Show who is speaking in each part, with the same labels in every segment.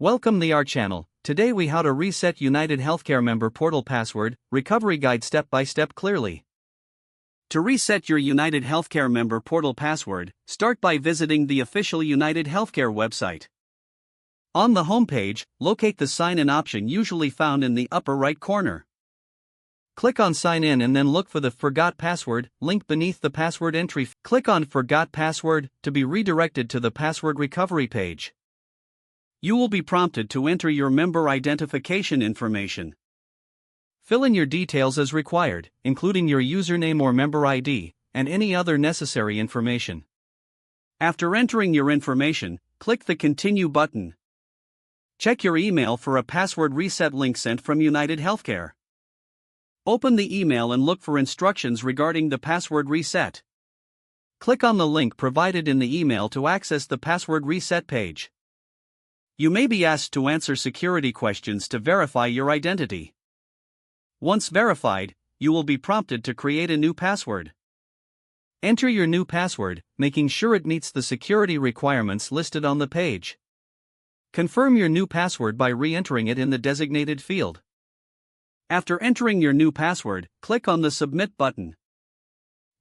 Speaker 1: Welcome to our channel. Today we how to reset UnitedHealthcare Member Portal password, recovery guide step by step clearly. To reset your UnitedHealthcare Member Portal password, start by visiting the official UnitedHealthcare website. On the home page, locate the Sign In option usually found in the upper right corner. Click on Sign In and then look for the Forgot Password link beneath the password entry. Click on Forgot Password to be redirected to the password recovery page. You will be prompted to enter your member identification information. Fill in your details as required, including your username or member ID, and any other necessary information. After entering your information, click the Continue button. Check your email for a password reset link sent from UnitedHealthcare. Open the email and look for instructions regarding the password reset. Click on the link provided in the email to access the password reset page. You may be asked to answer security questions to verify your identity. Once verified, you will be prompted to create a new password. Enter your new password, making sure it meets the security requirements listed on the page. Confirm your new password by re-entering it in the designated field. After entering your new password, click on the Submit button.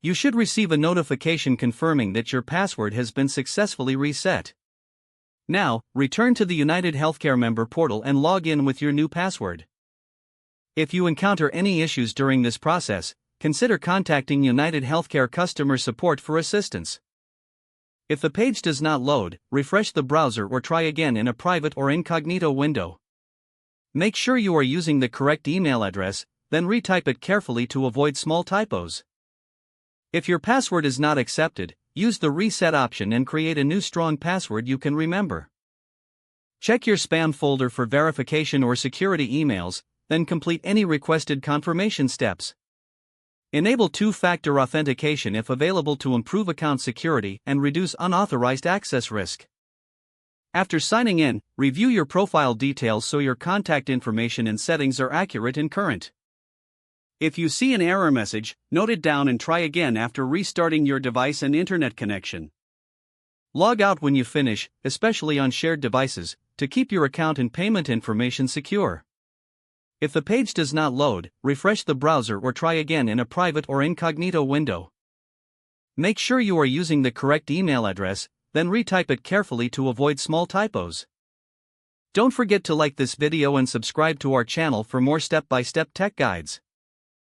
Speaker 1: You should receive a notification confirming that your password has been successfully reset. Now, return to the UnitedHealthcare Member Portal and log in with your new password. If you encounter any issues during this process, consider contacting UnitedHealthcare customer support for assistance. If the page does not load, refresh the browser or try again in a private or incognito window. Make sure you are using the correct email address, then retype it carefully to avoid small typos. If your password is not accepted, use the Reset option and create a new strong password you can remember. Check your spam folder for verification or security emails, then complete any requested confirmation steps. Enable two-factor authentication if available to improve account security and reduce unauthorized access risk. After signing in, review your profile details so your contact information and settings are accurate and current. If you see an error message, note it down and try again after restarting your device and internet connection. Log out when you finish, especially on shared devices, to keep your account and payment information secure. If the page does not load, refresh the browser or try again in a private or incognito window. Make sure you are using the correct email address, then retype it carefully to avoid small typos. Don't forget to like this video and subscribe to our channel for more step-by-step tech guides.